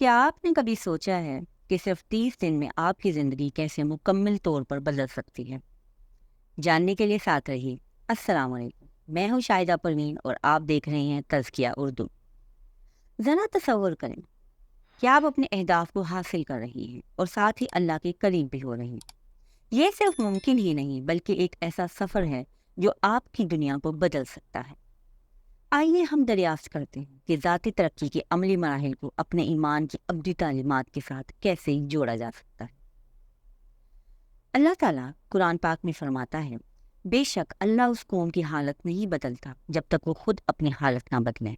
کیا آپ نے کبھی سوچا ہے کہ صرف 30 دن میں آپ کی زندگی کیسے مکمل طور پر بدل سکتی ہے؟ جاننے کے لیے ساتھ رہیے۔ السلام علیکم، میں ہوں شاہدہ پروین اور آپ دیکھ رہے ہیں تزکیہ اردو۔ ذرا تصور کریں کہ آپ اپنے اہداف کو حاصل کر رہی ہیں اور ساتھ ہی اللہ کے قریب بھی ہو رہی ہیں۔ یہ صرف ممکن ہی نہیں بلکہ ایک ایسا سفر ہے جو آپ کی دنیا کو بدل سکتا ہے۔ آئیے ہم دریافت کرتے ہیں کہ ذاتی ترقی کے عملی مراحل کو اپنے ایمان کی ابدی تعلیمات کے ساتھ کیسے جوڑا جا سکتا ہے۔ اللہ تعالیٰ قرآن پاک میں فرماتا ہے، بے شک اللہ اس قوم کی حالت نہیں بدلتا جب تک وہ خود اپنی حالت نہ بدلے۔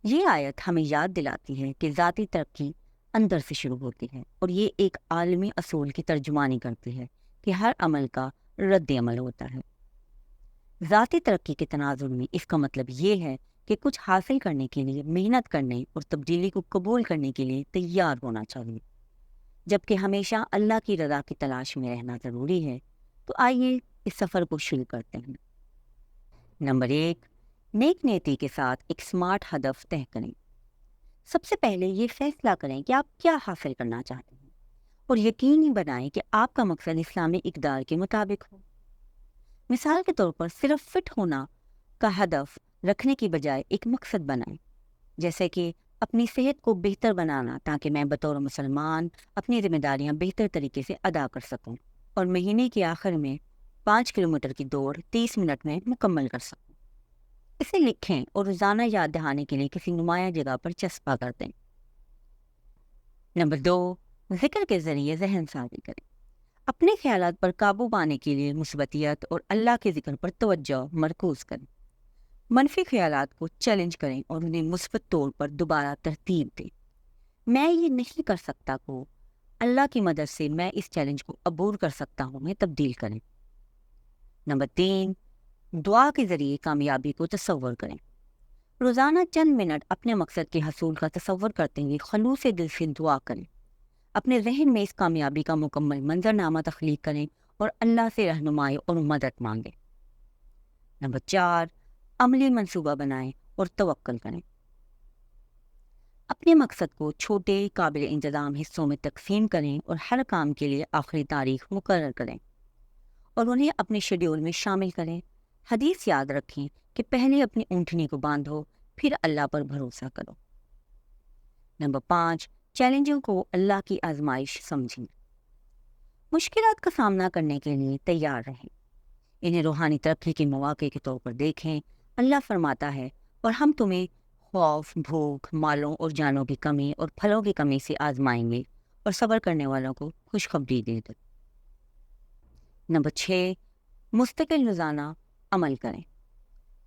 یہ آیت ہمیں یاد دلاتی ہے کہ ذاتی ترقی اندر سے شروع ہوتی ہے اور یہ ایک عالمی اصول کی ترجمانی کرتی ہے کہ ہر عمل کا رد عمل ہوتا ہے۔ ذاتی ترقی کے تناظر میں اس کا مطلب یہ ہے کہ کچھ حاصل کرنے کے لیے محنت کرنے اور تبدیلی کو قبول کرنے کے لیے تیار ہونا چاہیے، جبکہ ہمیشہ اللہ کی رضا کی تلاش میں رہنا ضروری ہے۔ تو آئیے اس سفر کو شروع کرتے ہیں۔ نمبر 1، نیک نیتی کے ساتھ ایک سمارٹ ہدف طے کریں۔ سب سے پہلے یہ فیصلہ کریں کہ آپ کیا حاصل کرنا چاہتے ہیں اور یقینی بنائیں کہ آپ کا مقصد اسلامی اقدار کے مطابق ہو۔ مثال کے طور پر صرف فٹ ہونا کا ہدف رکھنے کی بجائے ایک مقصد بنائیں، جیسے کہ اپنی صحت کو بہتر بنانا تاکہ میں بطور مسلمان اپنی ذمہ داریاں بہتر طریقے سے ادا کر سکوں اور مہینے کے آخر میں 5 کلومیٹر کی دوڑ 30 منٹ میں مکمل کر سکوں۔ اسے لکھیں اور روزانہ یاد دہانے کے لیے کسی نمایاں جگہ پر چسپاں کر دیں۔ نمبر 2، ذکر کے ذریعے ذہن سازی کریں۔ اپنے خیالات پر قابو پانے کے لیے مثبتیت اور اللہ کے ذکر پر توجہ مرکوز کریں۔ منفی خیالات کو چیلنج کریں اور انہیں مثبت طور پر دوبارہ ترتیب دیں۔ میں یہ نہیں کر سکتا کو اللہ کی مدد سے میں اس چیلنج کو عبور کر سکتا ہوں میں تبدیل کریں۔ نمبر 3، دعا کے ذریعے کامیابی کو تصور کریں۔ روزانہ چند منٹ اپنے مقصد کے حصول کا تصور کرتے ہوئے خلوص دل سے دعا کریں۔ اپنے ذہن میں اس کامیابی کا مکمل منظرنامہ تخلیق کریں اور اللہ سے رہنمائی اور مدد مانگیں۔ نمبر 4، عملی منصوبہ بنائیں اور توکل کریں۔ اپنے مقصد کو چھوٹے قابل انتظام حصوں میں تقسیم کریں اور ہر کام کے لیے آخری تاریخ مقرر کریں اور انہیں اپنے شیڈول میں شامل کریں۔ حدیث یاد رکھیں کہ پہلے اپنی اونٹنی کو باندھو، پھر اللہ پر بھروسہ کرو۔ نمبر 5، چیلنجوں کو اللہ کی آزمائش سمجھیں۔ مشکلات کا سامنا کرنے کے لیے تیار رہیں، انہیں روحانی ترقی کے مواقع کے طور پر دیکھیں۔ اللہ فرماتا ہے، اور ہم تمہیں خوف، بھوک، مالوں اور جانوں کی کمی اور پھلوں کی کمی سے آزمائیں گے اور صبر کرنے والوں کو خوشخبری دے دیں۔ نمبر 6، مستقل روزانہ عمل کریں۔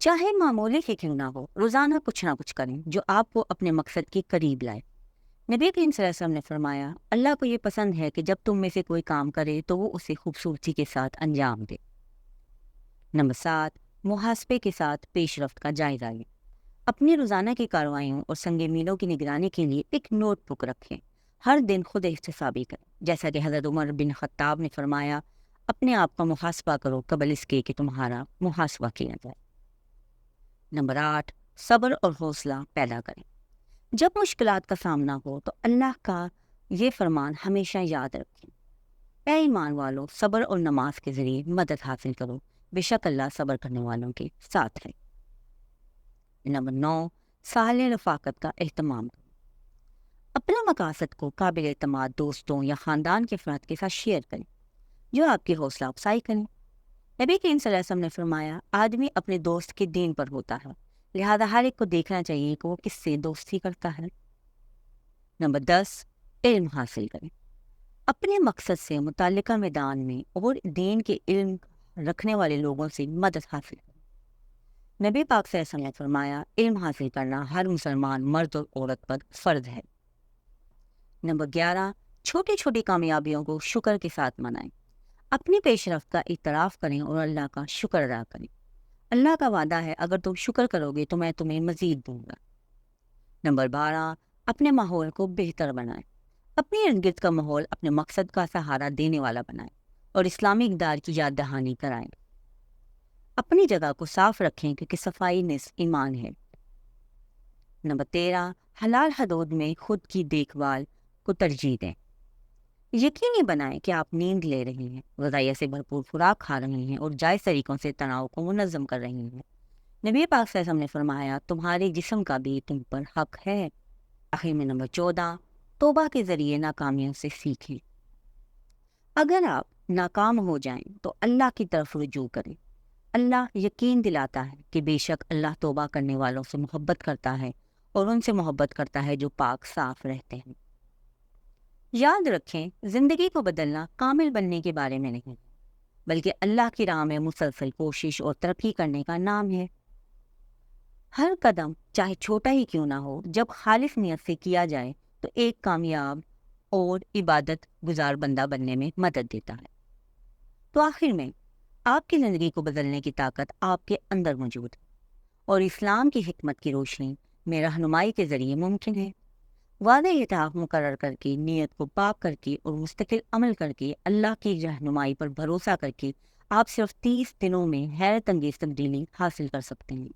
چاہے معمولی ہی کیوں نہ ہو، روزانہ کچھ نہ کچھ کریں جو آپ کو اپنے مقصد کے قریب لائے۔ نبی کریم صلی اللہ علیہ وسلم نے فرمایا، اللہ کو یہ پسند ہے کہ جب تم میں سے کوئی کام کرے تو وہ اسے خوبصورتی کے ساتھ انجام دے۔ نمبر 7، محاسبے کے ساتھ پیش رفت کا جائزہ لیں۔ اپنی روزانہ کی کارروائیوں اور سنگ میلوں کی نگرانی کے لیے ایک نوٹ بک رکھیں۔ ہر دن خود احتسابی کریں، جیسا کہ حضرت عمر بن خطاب نے فرمایا، اپنے آپ کا محاسبہ کرو قبل اس کے کہ تمہارا محاسبہ کیا جائے۔ نمبر 8، صبر اور حوصلہ پیدا کریں۔ جب مشکلات کا سامنا ہو تو اللہ کا یہ فرمان ہمیشہ یاد رکھیں، اے ایمان والو، صبر اور نماز کے ذریعے مدد حاصل کرو، بے شک اللہ صبر کرنے والوں کے ساتھ ہے۔ نمبر 9، صالح رفاقت کا اہتمام کرو۔ اپنے مقاصد کو قابل اعتماد دوستوں یا خاندان کے افراد کے ساتھ شیئر کریں جو آپ کی حوصلہ افزائی کریں۔ نبی کریم صلی اللہ علیہ وسلم نے فرمایا، آدمی اپنے دوست کے دین پر ہوتا ہے، لہذا ہر ایک کو دیکھنا چاہیے کہ وہ کس سے دوستی کرتا ہے۔ نمبر 10، علم حاصل کریں۔ اپنے مقصد سے متعلقہ میدان میں اور دین کے علم رکھنے والے لوگوں سے مدد حاصل کریں۔ نبی پاک صلی اللہ علیہ وسلم نے فرمایا، علم حاصل کرنا ہر مسلمان مرد اور عورت پر فرض ہے۔ نمبر 11، چھوٹی چھوٹی کامیابیوں کو شکر کے ساتھ منائیں۔ اپنی پیش رفت کا اعتراف کریں اور اللہ کا شکر ادا کریں۔ اللہ کا وعدہ ہے، اگر تم شکر کرو گے تو میں تمہیں مزید دوں گا۔ نمبر 12، اپنے ماحول کو بہتر بنائیں۔ اپنے ارد گرد کا ماحول اپنے مقصد کا سہارا دینے والا بنائیں اور اسلامی اقدار کی یاد دہانی کرائیں۔ اپنی جگہ کو صاف رکھیں کیونکہ صفائی نصف ایمان ہے۔ نمبر 13، حلال حدود میں خود کی دیکھ بھال کو ترجیح دیں۔ یقینی بنائیں کہ آپ نیند لے رہی ہیں، غذائیت سے بھرپور خوراک کھا رہی ہیں اور جائز طریقوں سے تناؤ کو منظم کر رہی ہیں۔ نبی پاک صلی اللہ علیہ وسلم نے فرمایا تمہارے جسم کا بھی تم پر حق ہے۔ آخر میں نمبر 14، توبہ کے ذریعے ناکامیوں سے سیکھیں۔ اگر آپ ناکام ہو جائیں تو اللہ کی طرف رجوع کریں۔ اللہ یقین دلاتا ہے کہ بے شک اللہ توبہ کرنے والوں سے محبت کرتا ہے اور ان سے محبت کرتا ہے جو پاک صاف رہتے ہیں۔ یاد رکھیں، زندگی کو بدلنا کامل بننے کے بارے میں نہیں، بلکہ اللہ کی راہ میں مسلسل کوشش اور ترقی کرنے کا نام ہے۔ ہر قدم چاہے چھوٹا ہی کیوں نہ ہو، جب خالص نیت سے کیا جائے تو ایک کامیاب اور عبادت گزار بندہ بننے میں مدد دیتا ہے۔ تو آخر میں آپ کی زندگی کو بدلنے کی طاقت آپ کے اندر موجود ہے، اور اسلام کی حکمت کی روشنی میں رہنمائی کے ذریعے ممکن ہے۔ واضح اہداف مقرر کر کے، نیت کو پاک کر کے اور مستقل عمل کر کے، اللہ کی رہنمائی پر بھروسہ کر کے آپ صرف 30 دنوں میں حیرت انگیز تبدیلی حاصل کر سکتے ہیں۔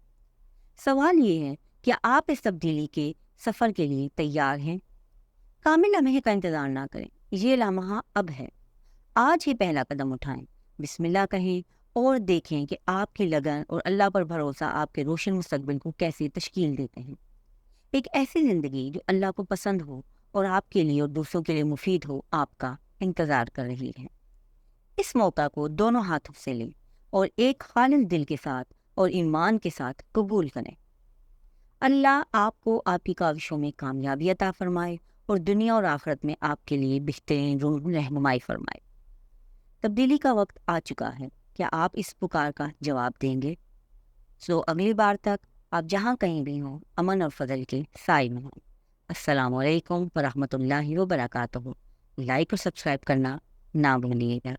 سوال یہ ہے کہ آپ اس تبدیلی کے سفر کے لیے تیار ہیں؟ کامل لمحے کا انتظار نہ کریں، یہ لمحہ اب ہے۔ آج ہی پہلا قدم اٹھائیں، بسم اللہ کہیں اور دیکھیں کہ آپ کی لگن اور اللہ پر بھروسہ آپ کے روشن مستقبل کو کیسے تشکیل دیتے ہیں۔ ایک ایسی زندگی جو اللہ کو پسند ہو اور آپ کے لیے اور دوسروں کے لیے مفید ہو آپ کا انتظار کر رہی ہے۔ اس موقع کو دونوں ہاتھوں سے لیں اور ایک خالص دل کے ساتھ اور ایمان کے ساتھ قبول کریں۔ اللہ آپ کو آپ کی کاوشوں میں کامیابی عطا فرمائے اور دنیا اور آخرت میں آپ کے لیے بہترین رہنمائی فرمائے۔ تبدیلی کا وقت آ چکا ہے، کیا آپ اس پکار کا جواب دیں گے؟ اگلی بار تک آپ جہاں کہیں بھی ہوں، امن اور فضل کے سائے میں ہوں۔ السلام علیکم ورحمۃ اللہ وبرکاتہ۔ لائک اور سبسکرائب کرنا نہ بھولیے گا۔